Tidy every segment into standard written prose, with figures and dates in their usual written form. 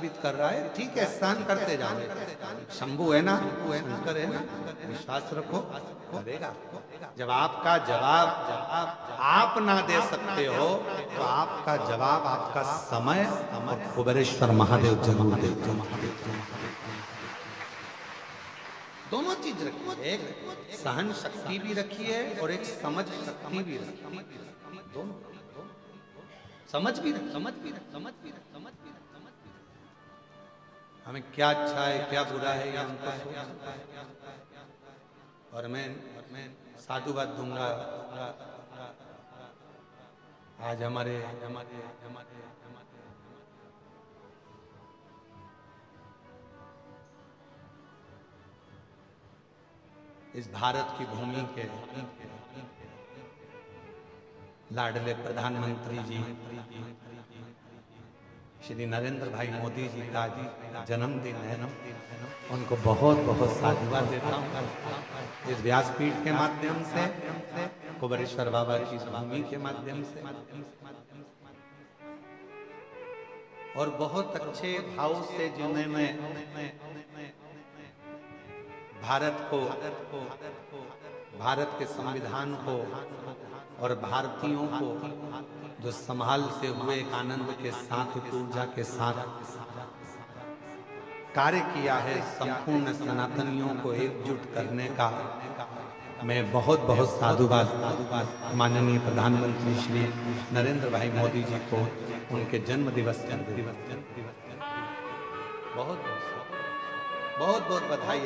व्यतीत कर रहा है, ठीक है, सहन करते जाओ। शंभू है ना, शंकर है ना, विश्वास रखो, करेगा। जब आपका जवाब आप ना दे सकते हो तो आपका जवाब आपका समय और कुबेरेश्वर महादेव जरूर देते हैं। दोनों चीज रखी है, एक सहन शक्ति भी रखी है और एक समझ शक्ति भी रखी है। दोनों समझ भी हमें क्या अच्छा है क्या बुरा है ये हमको सोचना है। और मैं साधुवाद दूंगा। आज हमारे इस भारत की भूमि के लाडले प्रधानमंत्री जी श्री नरेंद्र भाई मोदी जी का जन्मदिन है। उनको बहुत बहुत साधुवाद देता हूँ इस व्यासपीठ के माध्यम से, कुबेरेश्वर बाबा की भूमि के माध्यम से। और बहुत अच्छे भाव से जिन्होंने भारत के संविधान को और भारतीयों को जो संभालते हुए एक आनंद के साथ, ऊर्जा के साथ कार्य किया है, संपूर्ण सनातनियों को एकजुट करने का मैं बहुत बहुत साधुवाद माननीय प्रधानमंत्री श्री नरेंद्र भाई मोदी जी को उनके जन्म दिवस बहुत बहुत बधाई।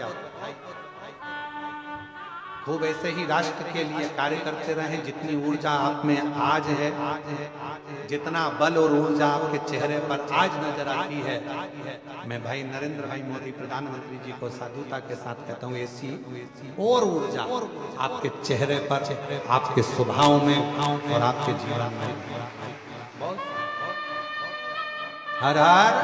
खूब ऐसे ही राष्ट्र के लिए कार्य करते रहे। जितनी ऊर्जा आप में आज है, जितना बल और ऊर्जा आपके चेहरे पर आज नजर आती है, मैं भाई नरेंद्र भाई मोदी प्रधानमंत्री जी को साधुता के साथ कहता हूँ, ऐसी और ऊर्जा आपके चेहरे पर, आपके स्वभाव में और आपके जीवन में। हर हर।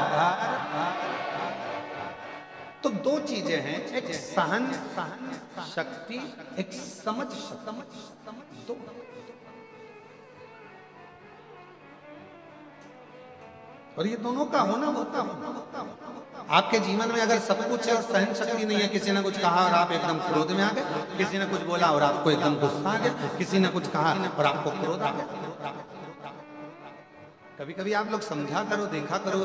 तो दो चीजें हैं, एक सहन शक्ति, एक समझ दो। और ये दोनों का होना होता आपके जीवन में अगर सब कुछ है और सहन शक्ति नहीं है, किसी ने कुछ कहा और आप एकदम क्रोध में आ गए, किसी ने कुछ बोला और आपको एकदम गुस्सा आ गया, किसी ने कुछ कहा और आपको क्रोध आ गया। कभी कभी आप लोग समझा करो, देखा करो,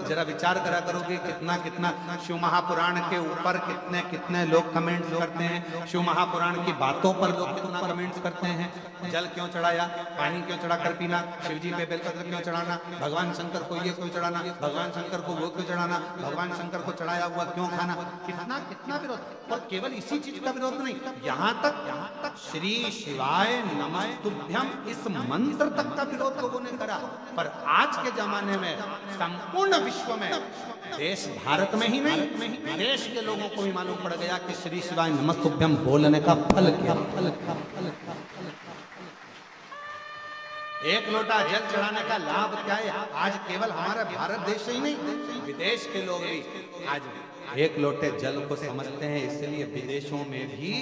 जरा विचार करा करो कि कितना कितना शिव महापुराण के ऊपर कितने कितने लोग कमेंट्स करते हैं, शिव महापुराण की बातों पर लोग कितना कमेंट्स करते हैं। जल क्यों चढ़ाया, पानी क्यों चढ़ा कर पीना, शिव जी पे बेलपत्र क्यों चढ़ाना, भगवान शंकर को ये क्यों चढ़ाना, भगवान शंकर को वो क्यों चढ़ाना, भगवान शंकर को चढ़ाया हुआ क्यों खाना, कितना कितना विरोध। और केवल इसी चीज का विरोध नहीं, यहाँ तक श्री शिवाय नमस्तुभ्यम इस मंत्र तक का विरोध लोगों ने करा। पर आज के जमाने में संपूर्ण विश्व में, देश भारत में ही नहीं, देश के लोगों को भी मालूम पड़ गया कि श्री शिवाय नमस्तुभ्यम बोलने का फल क्या। एक लोटा जल चढ़ाने का लाभ क्या है। आज केवल हमारा भारत देश ही नहीं, विदेश के लोग भी आज एक लोटे जल को समझते हैं। इसलिए विदेशों में भी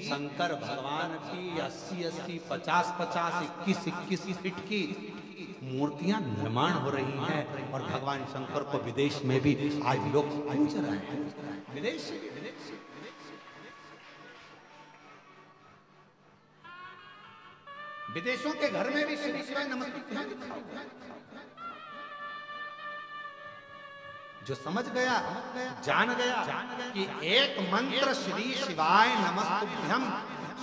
शंकर भगवान की 80-80, 50-50, 21-21 फीट की मूर्तियां निर्माण हो रही हैं और भगवान शंकर को विदेश में भी आज लोग पूज रहे हैं। विदेश विदेशों के घर में भी श्री शिवाय नमस्तुभ्यम लिखा हुआ है। जो समझ गया, जान गया कि एक मंत्र श्री शिवाय नमस्तुभ्यम,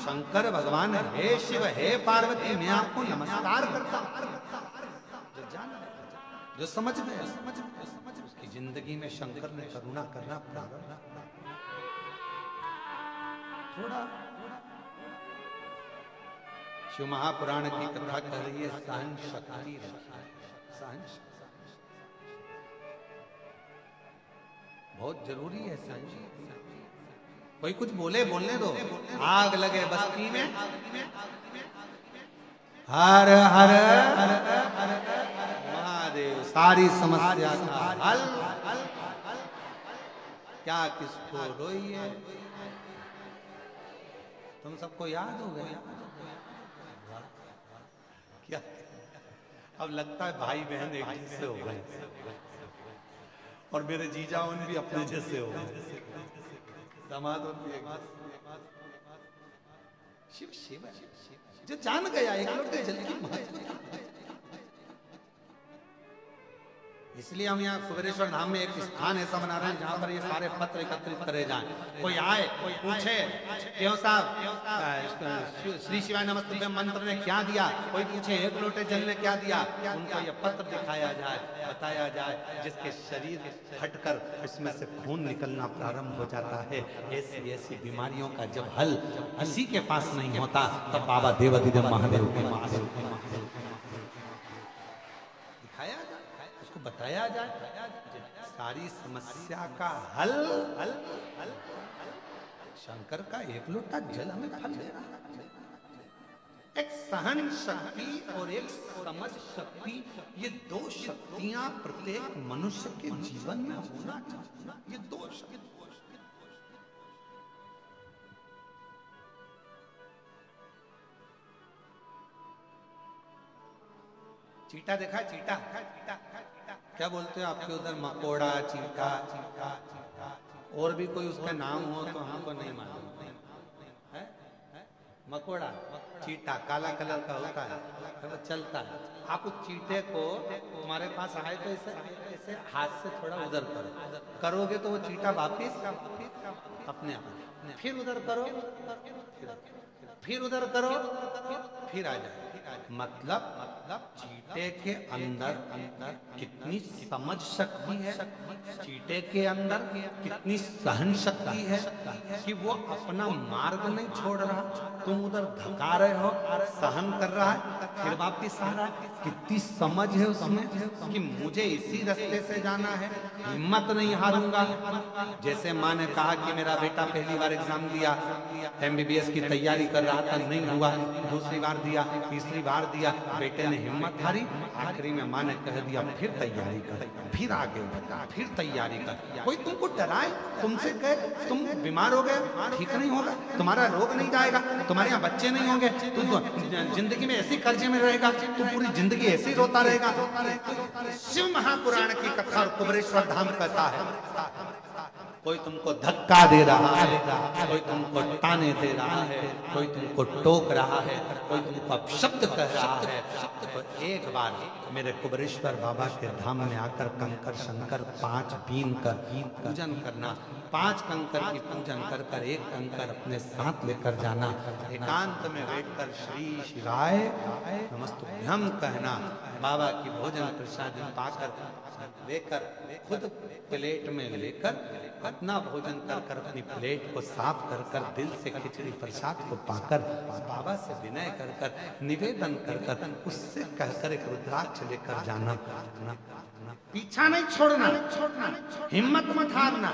शंकर भगवान हे शिव हे पार्वती मैं आपको नमस्कार करता हूं, जो समझ गया, उसकी जिंदगी में शंकर ने करुणा करना प्रारंभ थोड़ा। शिव महापुराण की कथा कह रही है सहन शक्ति, सहन बहुत जरूरी है। सहन कोई कुछ बोले बोलने दो, आग लगे बस्ती में, हर हर महादेव सारी समस्या का हल। क्या किसको रोई है, तुम सबको याद हो गया क्या? अब लगता है भाई बहन एक से हो गए। और मेरे जीजा उन भी अपने जैसे हो गए, दामाद उन भी एक शिव शिव जो जान गया एक लोटे जल की महत्व। इसलिए हम यहाँ कुबेरेश्वर धाम में एक स्थान ऐसा बना रहे हैं जहाँ पर ये सारे पत्र एकत्रित करे जाएं। कोई आए, कोई पूछे क्यों साहब श्री शिवाय नमस्तुभ्यं मंत्र ने क्या दिया, कोई पूछे एक लोटे जल ने क्या दिया, उनको ये पत्र दिखाया जाए, बताया जाए, जिसके शरीर फटकर उसमें से खून निकलना प्रारंभ हो जाता है। ऐसी ऐसी बीमारियों का जब हल किसी के पास नहीं होता तब बाबा देवाधिदेव महादेव के दिखाया जाए, उसको बताया जाए, सारी समस्या का हल हल हल शंकर का एक लोटा जल हमें फल दे रहा है। एक सहन शक्ति और एक समझ शक्ति, ये दो शक्तियां प्रत्येक मनुष्य के जीवन में होना चाहिए। ये दो शक्ति, चीटा देखा है? चीटा क्या बोलते हो आपके उधर? मकोड़ा, चीटा, और भी कोई उसका नाम हो तो हमको नहीं मालूम है। मकोड़ा, चीटा काला कलर का होता है, वो चलता है। आप उस चीटे को तुम्हारे पास आए तो ऐसे हाथ से थोड़ा उधर करोगे तो वो चीटा वापिस अपने आप, फिर उधर करो, फिर उधर करो, फिर आ जाए। मतलब चीटे के अंदर कितनी समझ शक्ति है, चीटे के अंदर कितनी सहन शक्ति है कि वो अपना मार्ग नहीं छोड़ रहा, तुम उधर धका रहे हो, सहन कर रहा है, फिर वापिस आ रहा है। कितनी समझ है उसमें कि मुझे इसी रास्ते से जाना है, हिम्मत नहीं हारूंगा। जैसे माँ ने कहा कि मेरा बेटा पहली बार एग्जाम दिया, MBBS की तैयारी कर रहा था, नहीं हुआ, दूसरी बार दिया, तीसरी बार दिया, बेटे ने हिम्मत हारी, आखिरी में माँ ने कह दिया फिर तैयारी कर, फिर आगे बढ़, फिर तैयारी कर। कोई तुमको डराए, तुमसे कहे तुम बीमार हो गए, ठीक नहीं होगा, तुम्हारा रोग नहीं जाएगा, तुम्हारे यहाँ बच्चे नहीं होंगे, तुम जिंदगी में ऐसी कर्जे में रहेगा, तुम पूरी जिंदगी ऐसे ही रोता रहेगा। शिव महापुराण की कथा और कुबेरेश्वर धाम कहता है कोई तुमको धक्का दे रहा है, कोई तुमको ताने दे रहा है, कोई तुमको टोक रहा है, कोई तुमको अपशब्द कह रहा है, तो एक बार मेरे कुबेरेश्वर बाबा के धाम में आकर कंकर शंकर 5 बीन कर पूजन करना, 5 कंकर की पूजन कर कर एक कंकर अपने साथ लेकर जाना, एकांत में बैठकर श्री शिवाय नमस्तुभ्यं कहना, बाबा की भोजन प्रसाद पाकर लेकर खुद प्लेट में लेकर अपना भोजन कर कर अपनी प्लेट को साफ कर कर दिल से खिचड़ी प्रसाद को पाकर बाबा से विनय कर कर निवेदन कर कर उससे कहकर एक रुद्राक्ष लेकर जाना, पीछा नहीं छोड़ना, हिम्मत मत हारना,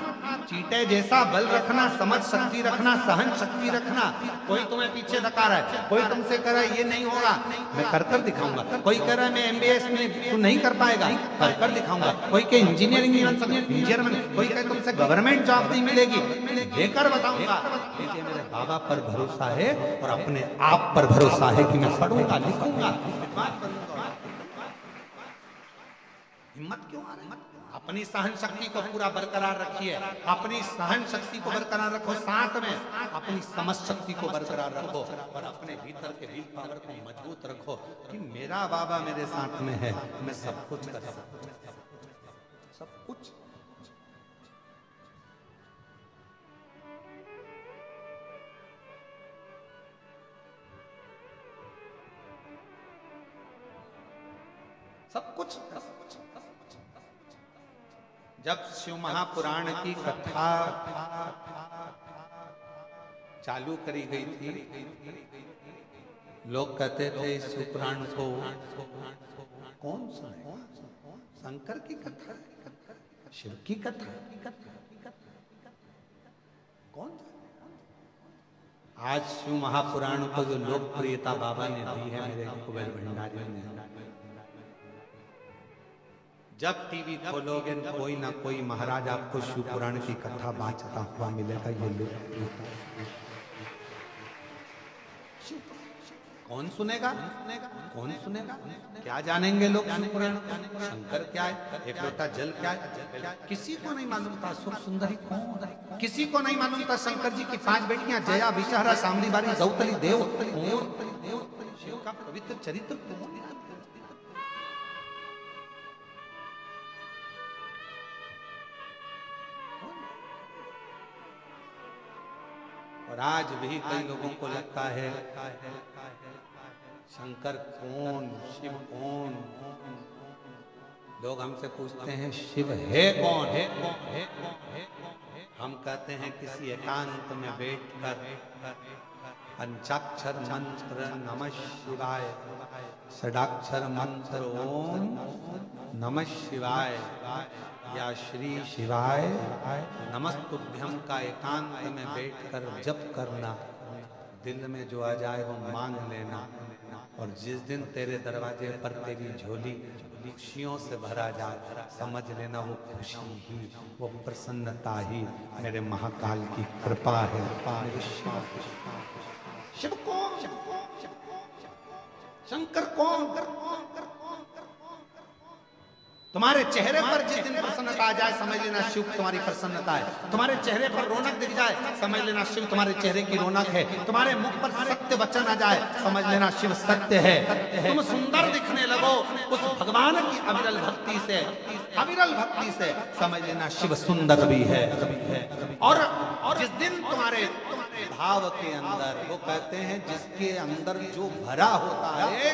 चीटे जैसा बल रखना, समझ शक्ति रखना, सहन शक्ति रखना। कोई तुम्हें पीछे धका रहा है, कोई तुमसे कह रहा है ये नहीं होगा, मैं कर कर दिखाऊंगा, कोई कह रहा है मैं MBBS में तू नहीं कर पाएगा, कर कर दिखाऊंगा, कोई के इंजीनियरिंग नहीं बन सकती, इंजीनियर बन, कोई कहे तुमसे गवर्नमेंट जॉब नहीं मिलेगी, लेकर बताऊंगा। देखिए मेरे बाबा पर भरोसा है और अपने आप पर भरोसा है कि मैं पढ़ूंगा, लिखूंगा, हिम्मत क्यों आ रही है? अपनी सहन शक्ति को पूरा बरकरार रखिए, अपनी सहन शक्ति को बरकरार रखो, साथ में अपनी समझ शक्ति को बरकरार रखो और अपने भीतर के विल पावर को मजबूत रखो कि मेरा बाबा मेरे साथ में है, मैं सब कुछ कर सकता हूं, सब कुछ। सब कुछ जब शिव महापुराण की कथा चालू करी गई थी, लोग कहते थे इस शिव पुराण को कौन सुने, शंकर की कथा, शिव की कथा, कौन? आज शिव महापुराण को जो लोकप्रियता बाबा ने दी है मेरे कुबेर भंडारी ने, जब टीवी खोलोगे कोई ना कोई महाराज आपको शिव पुराण की कथा बाँचता हुआ मिलेगा। ये लोग कौन सुनेगा? कौन सुनेगा? क्या जानेंगे लोग शिव पुराण? शंकर क्या है, एक लोटा जल क्या है? किसी को नहीं मालूम था सुख सुंदरी कौन है। किसी को नहीं मालूम था शंकर जी की 5 बेटियां जया, विषहरा, सामरी बारी, दौतली, देव शिव का पवित्र चरित्र कौन है? और आज भी कई लोगों को लगता है शंकर कौन, शिव कौन। लोग हमसे पूछते हैं शिव है कौन है? हम कहते हैं किसी एकांत में बैठकर पंचाक्षर मंत्र नमः शिवाय, षडाक्षर मंत्र ओम नमः शिवाय या श्री शिवाय नमस्तुभ्यम का एकांत में बैठकर जप करना। दिल में जो आ जाए वो मांग लेना, और जिस दिन तेरे दरवाजे पर तेरी झोली खुशियों से भरा जाए, समझ लेना वो खुशी ही, वो प्रसन्नता ही मेरे महाकाल की कृपा है। शिव कौन? शंकर कौन? तुम्हारे चेहरे पर जिस दिन प्रसन्नता आ जाए समझ लेना शिव तुम्हारी प्रसन्नता है। तुम्हारे चेहरे पर रौनक दिख जाए समझ लेना शिव तुम्हारे चेहरे की रौनक है। तुम्हारे मुख पर सत्य वचन आ जाए समझ लेना शिव सत्य है। तुम सुंदर दिखने लगो उस भगवान की अविरल भक्ति से, अविरल भक्ति से समझ लेना शिव सुंदर भी है। और जिस दिन तुम्हारे भाव के अंदर, वो कहते हैं जिसके अंदर जो भरा होता है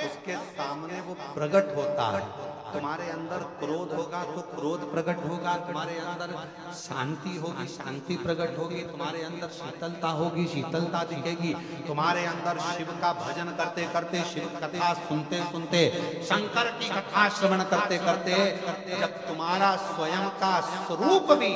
उसके सामने वो प्रकट होता है। तुम्हारे अंदर क्रोध होगा तो क्रोध प्रकट होगा, तुम्हारे अंदर शांति होगी शांति प्रकट होगी, तुम्हारे अंदर शीतलता होगी शीतलता दिखेगी। तुम्हारे अंदर शिव का भजन करते करते, शिव कथा सुनते सुनते, शंकर की कथा श्रवण करते करते, जब तुम्हारा स्वयं का स्वरूप भी